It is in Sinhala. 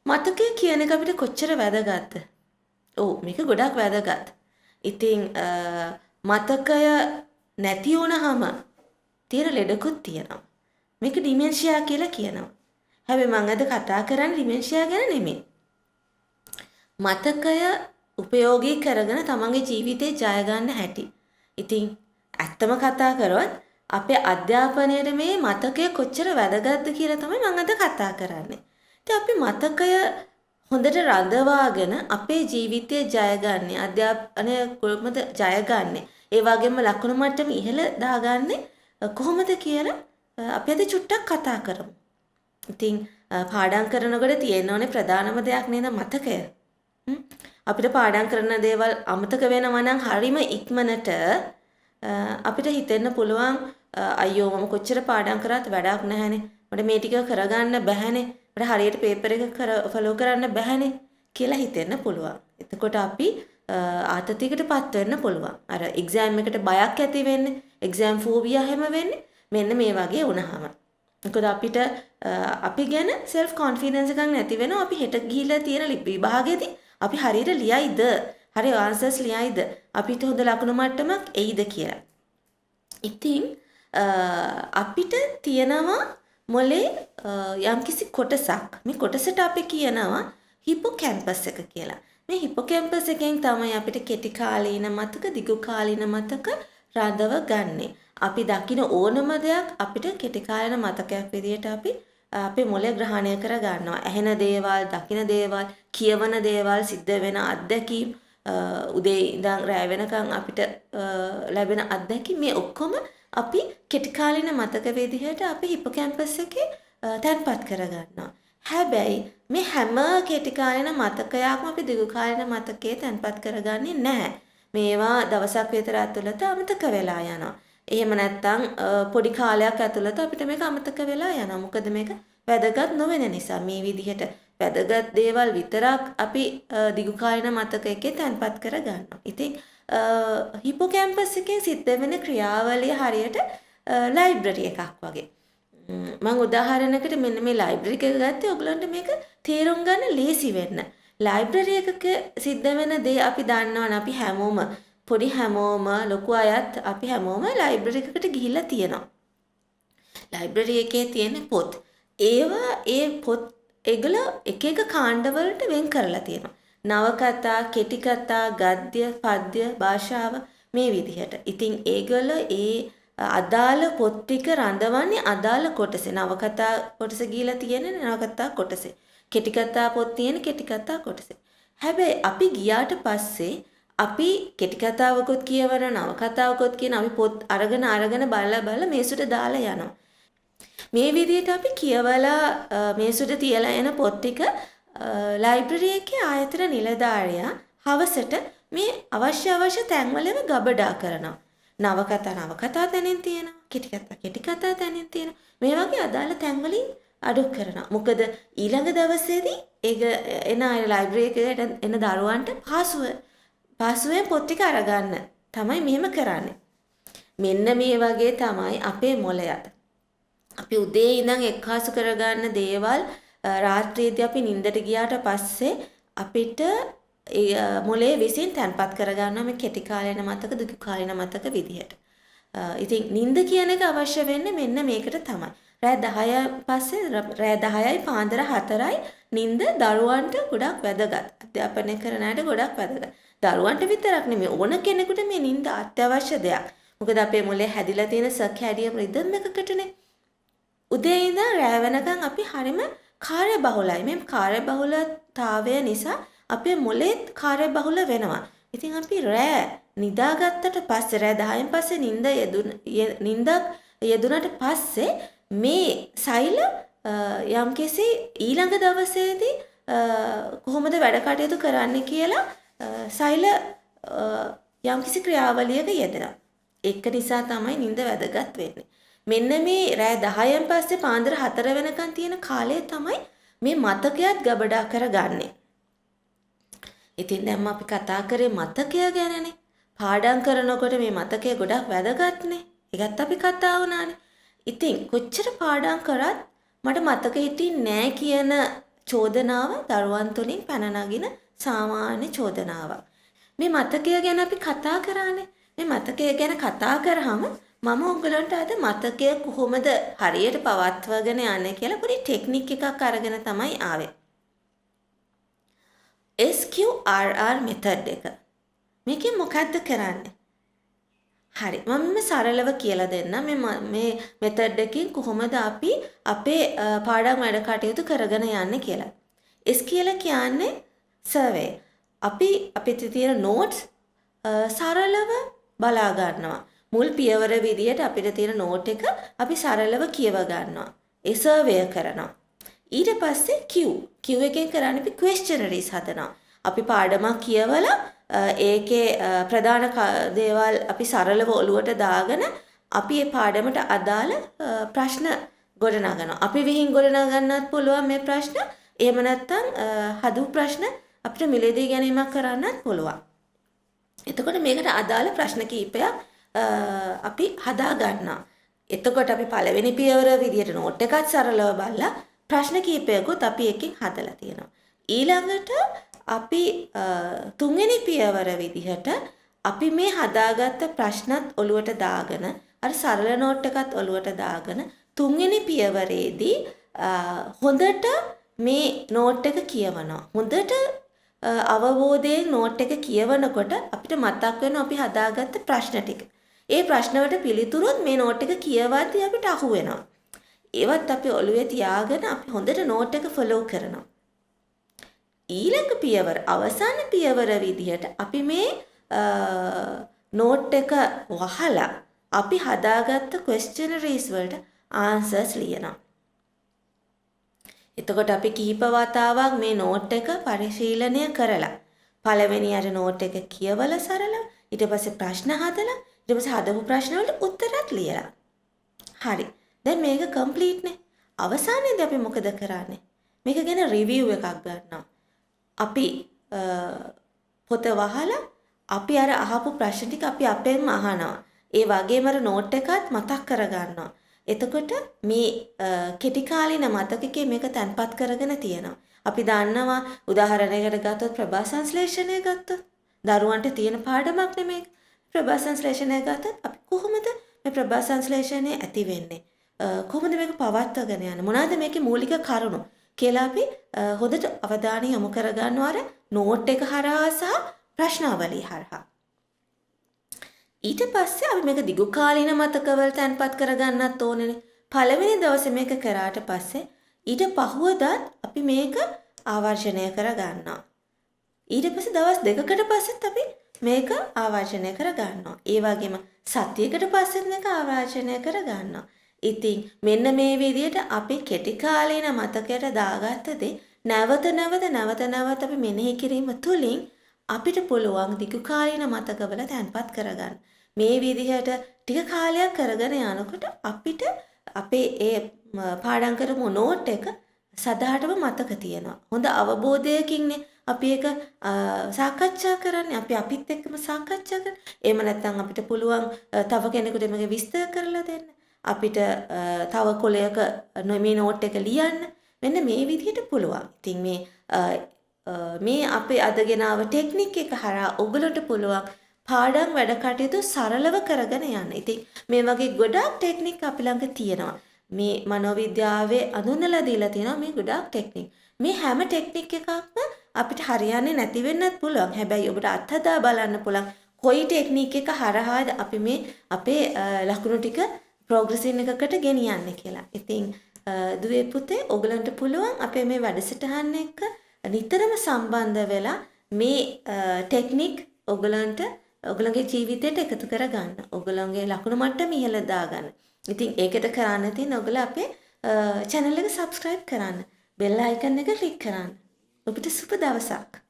මතකය කියන එක අපිට කොච්චර වැදගත්ද? ඔව් මේක ගොඩක් වැදගත්. ඉතින් මතකය නැති වුණාම තියෙන ලෙඩකුත් තියෙනවා. මේක ඩිමෙන්ෂියා කියලා කියනවා. හැබැයි මම අද කතා කරන්නේ ඩිමෙන්ෂියා ගැන නෙමෙයි. මතකය උපයෝගී කරගෙන තමන්ගේ ජීවිතේ ජය ගන්න හැටි. ඉතින් ඇත්තම කතා කරොත් අපේ අධ්‍යාපනයේ මේ මතකය කොච්චර වැදගත්ද කියලා තමයි මම අද කතා කරන්නේ. ඉතින් අපි මතකය හොඳට රඳවාගෙන අපේ ජීවිතය ජයගන්නේ අධ්‍යාපනය කොහොමද ජයගන්නේ? ඒ වගේම ලකුණු මට්ටම ඉහළ දාගන්නේ කොහොමද කියලා අපි අද චුට්ටක් කතා කරමු. ඉතින් පාඩම් කරනකොට තියෙන්න ඕනේ ප්‍රධානම දෙයක් නේද මතකය. අපිට පාඩම් කරන දේවල් අමතක වෙනවා නම් හරිම ඉක්මනට අපිට හිතෙන්න පුළුවන් අයියෝ මම කොච්චර පාඩම් කරත් වැඩක් නැහැනේ. මට මේ ටික කරගන්න බැහැනේ. මට හරියට පේපර් එක ෆලෝ කරන්න බැහැනේ කියලා හිතෙන්න පුළුවන්. එතකොට අපි ආතතියකටපත් වෙන්න පුළුවන්. අර එක්සෑම් එකට බයක් ඇති වෙන්නේ, එක්සෑම් ෆෝබියා හැම වෙන්නේ මෙන්න මේ වගේ වුණාම. මොකද අපිට අපි ගැන self confidence එකක් නැති වෙනවා. අපි හෙට ගිහිල්ලා තියෙන විභාගෙදී අපි හරියට ලියයිද? හරි answers ලියයිද? අපිට හොඳ ලකුණු මට්ටමක් එයිද කියලා. ඉතින් අපිට තියෙනවා මොලේ යම්කිසි කොටසක්. මේ කොටසට අපි කියනවා හිපෝකැම්පස් එක කියලා. මේ හිපෝකැම්පස් එකෙන් තමයි අපිට කෙටි කාලීන මතක, දිගු කාලීන මතක රඳව ගන්නෙ. අපි දකින ඕනම දෙයක් අපිට කෙටි කාලීන මතකයක් විදියට අපි අපේ මොලේ ග්‍රහණය කර ගන්නවා. ඇහෙන දේවල්, දකින දේවල්, කියවන දේවල්, සිද්ධ වෙන අත්දැකීම්, උදේ ඉඳන් රැ වෙනකන් අපිට ලැබෙන අත්දැකීම් මේ ඔක්කොම අපි කෙටි කාලීන මතක විදිහට අපි හිපෝකැම්පස් එකේ තැන්පත් කර ගන්නවා. හැබැයි මේ හැම කෙටි කාලීන මතකයක්ම අපි දිගු කාලීන මතකයේ තැන්පත් කරගන්නේ නැහැ. මේවා දවසක් විතර ඇතුළත අමතක වෙලා යනවා. එහෙම නැත්නම් පොඩි කාලයක් ඇතුළත අපිට මේක අමතක වෙලා යනවා. මොකද මේක වැදගත් නොවන නිසා. මේ විදිහට වැදගත් දේවල් විතරක් අපි දිගු කාලීන මතක එකේ තැන්පත් කර ගන්නවා. ඉතින් හිපෝකැම්පස් එකෙන් සිද්ධ වෙන ක්‍රියාවලිය හරියට ලයිබ්‍රරි එකක් වගේ. මම උදාහරණයකට මෙන්න මේ ලයිබ්‍රරි එක ගත්තේ ඔයගලන්ට මේක තේරුම් ගන්න ලේසි වෙන්න. ලයිබ්‍රරි එකක සිද්ධ වෙන දේ අපි දන්නවනේ. අපි හැමෝම පොඩි හැමෝම ලොකු අයත් අපි හැමෝම ලයිබ්‍රරි එකකට ගිහිල්ලා තියෙනවා. ලයිබ්‍රරි එකේ තියෙන පොත්. ඒවා ඒ පොත් ඒගොල්ලෝ එක එක කාණ්ඩවලට වෙන් කරලා තියෙනවා. නවකතා, කෙටි කතා, ගද්‍ය, පද්‍ය, භාෂාව මේ විදිහට. ඉතින් ඒගොල්ලෝ ඒ අදාළ පොත් ටික රඳවන්නේ අදාළ කොටසේ. නවකතා කොටස ගිහිලා තියෙන නවකතා කොටසේ. කෙටි කතා පොත් තියෙන කෙටි කතා කොටසේ. හැබැයි අපි ගියාට පස්සේ අපි කෙටි කතාවකුත් කියවන නවකතාවකුත් කියන අපි පොත් අරගෙන බලලා මේසුට දාලා යනවා. මේ විදිහට අපි කියවලා මේසුට තියලා එන පොත් ටික ලයිබ්‍රරි එකේ ආයතන නිලධාරියා හවසට මේ අවශ්‍ය තැන්වලම ගබඩා කරනවා. නවකතා තැනින් තියෙනවා. කෙටි කතා තැනින් තියෙනවා. මේ වගේ අදාළ තැන්වලින් අඩු කරනවා. මොකද ඊළඟ දවසේදී ඒක එන අය ලයිබ්‍රරි එකට එන දරුවන්ට පාසුවෙන් පොත් ටික අරගන්න තමයි මෙහෙම කරන්නේ. මෙන්න මේ වගේ තමයි අපේ මොළයත්. අපි උදේ ඉඳන් එක්කාසු කරගන්න දේවල් රාත්‍රියේදී අපි නිින්දට ගියාට පස්සේ අපිට මොලේ විසින් තැන්පත් කරගන්නවා මේ කෙටි කාලීන මතක, දිගු කාලීන මතක විදිහට. ඉතින් නිින්ද කියන එක අවශ්‍ය වෙන්නේ මෙන්න මේකට තමයි. රෑ 10 පස්සේ රෑ 10යි පාන්දර 4යි නිින්ද දරුවන්ට ගොඩක් වැදගත්. අධ්‍යාපනය කරන අයට ගොඩක් වැදගත්. දරුවන්ට විතරක් නෙමෙයි ඕන කෙනෙකුට මේ නිින්ද අත්‍යවශ්‍ය දෙයක්. මොකද අපේ මොලේ හැදිලා තියෙන සර්කැඩියම් රිද්ම් එකකටනේ. උදේ ඉඳන් රෑ වෙනකන් අපි හරිම කාර්යබහුලයි. මේ කාර්යබහුලතාවය නිසා අපේ මොලේත් කාර්යබහුල වෙනවා. ඉතින් අපි රෑ නිදාගත්තට පස්සේ රෑ 10න් පස්සේ නිින්දක් යෙදුනට පස්සේ මේ සෛල යම්කිසි ඊළඟ දවසේදී කොහොමද වැඩ කටයුතු කරන්න කියලා සෛල යම්කිසි ක්‍රියාවලියක යෙදෙනවා. ඒක නිසා තමයි නිින්ද වැදගත් වෙන්නේ. මෙන්න මේ රෑ 10න් පස්සේ පාන්දර 4 වෙනකන් තියෙන කාලය තමයි මේ මතකයත් ගබඩා කරගන්නේ. ඉතින් දැන් අපි කතා කරේ මතකය ගැනනේ. පාඩම් කරනකොට මේ මතකය ගොඩක් වැදගත්නේ. ඒකත් අපි කතා වුණානේ. ඉතින් කොච්චර පාඩම් කරත් මට මතක හිටින්නේ නැහැ කියන චෝදනාව දරුවන් තුලින් පැන නගින සාමාන්‍ය චෝදනාවක්. මේ මතකය ගැන අපි කතා කරානේ. මේ මතකය ගැන කතා කරාම මම ඔයගලන්ට අද මතකය කොහොමද හරියට පවත්වාගෙන යන්නේ කියලා පොඩි ටෙක්නික් එකක් අරගෙන තමයි ආවේ. SQRR method එක. මේකෙන් මොකද්ද කරන්නේ? හරි. මම සරලව කියලා දෙන්නම්. මේ method එකකින් කොහොමද අපි අපේ පාඩම් වැඩ කටයුතු කරගෙන යන්නේ කියලා. S කියලා කියන්නේ survey. අපි අපිට තියෙන notes සරලව බලා ගන්නවා. මුල් පියවර විදියට අපිට තියෙන note එක අපි සරලව කියව ගන්නවා. ඒ survey කරනවා. ඊට පස්සේ Q එකෙන් කරන්නේ අපි questionnaires හදනවා. අපි පාඩමක් කියවලා ඒකේ ප්‍රධාන දේවල් අපි සරලව ඔලුවට දාගෙන අපි මේ පාඩමට අදාළ ප්‍රශ්න ගොඩනගනවා. අපි විහිං ගොඩනගන්නත් පුළුවන් මේ ප්‍රශ්න. එහෙම නැත්නම් හදු ප්‍රශ්න අපිට මිලදී ගැනීමක් කරන්නත් පුළුවන්. එතකොට මේකට අදාළ ප්‍රශ්න කීපයක් අපි හදා ගන්නවා. එතකොට අපි පළවෙනි පියවර විදියට නෝට් එකත් සරලව බලලා ප්‍රශ්න කීපයකුත් අපි එකකින් හදලා තියෙනවා. ඊළඟට අපි තුන්වෙනි පියවර විදිහට අපි මේ හදාගත්ත ප්‍රශ්නත් ඔලුවට දාගෙන අර සරල නෝට් එකත් ඔලුවට දාගෙන තුන්වෙනි පියවරේදී හොඳට මේ නෝට් එක කියවනවා. හොඳට අවබෝධයෙන් නෝට් එක කියවනකොට අපිට මතක් වෙනවා අපි හදාගත්ත ප්‍රශ්න ටික. ඒ ප්‍රශ්න වලට පිළිතුරුත් මේ නෝට් එක කියවද්දී අපිට අහු වෙනවා. ඒවත් අපි ඔළුවේ තියාගෙන අපි හොඳට නෝට් එක ෆලෝ කරනවා. ඊළඟ පියවර අවසාන පියවර විදිහට අපි මේ නෝට් එක වහලා අපි හදාගත්ත questionnaires වලට answers ලියනවා. එතකොට අපි කීප වතාවක් මේ නෝට් එක පරිශීලනය කරලා පළවෙනි අර නෝට් එක කියවලා සරලව ඊට පස්සේ ප්‍රශ්න හදලා ඊට පස්සේ හදපු ප්‍රශ්න වලට උත්තරත් ලියලා. හරි. දැන් මේක කම්ප්ලීට් නේ. අවසානයේදී අපි මොකද කරන්නේ? මේක ගැන රිවිව් එකක් ගන්නවා. අපි පොත වහලා අපි අර අහපු ප්‍රශ්න ටික අපි අපෙන්ම අහනවා. ඒ වගේම අර නෝට් එකත් මතක් කරගන්නවා. එතකොට මේ කෙටි කාලින මතකයේ මේක තැන්පත් කරගෙන තියෙනවා. අපි දන්නවා උදාහරණයකට ගත්තොත් ප්‍රභා සංශ්ලේෂණය ගත්තොත් දරුවන්ට තියෙන පාඩමක් නෙමෙයි. ප්‍රභා සංශ්ලේෂණය ගත්තොත් අපි කොහොමද මේ ප්‍රභා සංශ්ලේෂණය ඇති වෙන්නේ? කොහොමද මේක පවත්වාගෙන යන්නේ? මොනවාද මේකේ මූලික කරුණු කියලා අපි හොඳට අවධානය යොමු කරගන්නවා අර නෝට් එක හරහා සහ ප්‍රශ්නාවලිය හරහා. ඊට පස්සේ අපි මේක දිගු කාලින මතකවල තැන්පත් කරගන්නත් ඕනේනේ. පළවෙනි දවසේ මේක කරාට පස්සේ ඊට පහුවදත් අපි මේක ආවර්ජනය කරගන්නවා. ඊට පස්සේ දවස් දෙකකට පස්සෙත් අපි මේක ආවර්ජනය කරගන්නවා. ඒ වගේම සතියකට පස්සෙත් මේක ආවර්ජනය කරගන්නවා. ඉතින් මෙන්න මේ විදිහට අපි කෙටි කාලීන මතකයට දාගත්ත දේ නැවත අපි මෙනෙහි කිරීම තුළින් අපිට පුළුවන් දිගු කාලීන මතකවල තැන්පත් කරගන්න. මේ විදිහට ටික කාලයක් කරගෙන යනකොට අපිට අපේ ඒ පාඩම් කරමු නෝට් එක සදාටම මතක තියෙනවා. හොඳ අවබෝධයකින්නේ අපි ඒක සාකච්ඡා කරන්නේ. අපි අපිත් එක්කම සාකච්ඡා කරන. එහෙම නැත්නම් අපිට පුළුවන් තව කෙනෙකුට මේක විස්තර කරලා දෙන්න. අපිට තව කොලයක මේ නෝට් එක ලියන්න. මෙන්න මේ විදිහට පුළුවන්. ඉතින් මේ අපේ අදගෙන ආව ටෙක්නික් එක හරහා ඔයගලන්ට පුළුවන් පාඩම් වැඩ කටයුතු සරලව කරගෙන යන්න. ඉතින් මේ වගේ ගොඩාක් ටෙක්නික් අපි ළඟ තියෙනවා. මේ මනෝවිද්‍යාවේ අඳුනලා දීලා තියෙනවා මේ ගොඩාක් ටෙක්නික්. මේ හැම ටෙක්නික් එකක්ම අපිට හරියන්නේ නැති වෙන්නත් පුළුවන්. හැබැයි ඔබට අත්හදා බලන්න පුළුවන් කොයි ටෙක්නික් එක හරහාද අපි මේ අපේ ලකුණු ටික ප්‍රෝග්‍රෙසින් එකකට ගෙනියන්නේ කියලා. ඉතින් දුවේ පුතේ ඔයගලන්ට පුළුවන් අපේ මේ වැඩසටහන එක්ක නිතරම සම්බන්ධ වෙලා මේ ටෙක්නික් ඔයගලන්ගේ ජීවිතයට එකතු කරගන්න. ඔයගලන්ගේ ලකුණු මට්ටම ඉහළ දාගන්න. ඉතින් ඒකට කරන්න තියෙන ඔයගල අපේ channel එක subscribe කරන්න. bell icon එක click කරන්න. ඔබට සුබ දවසක්.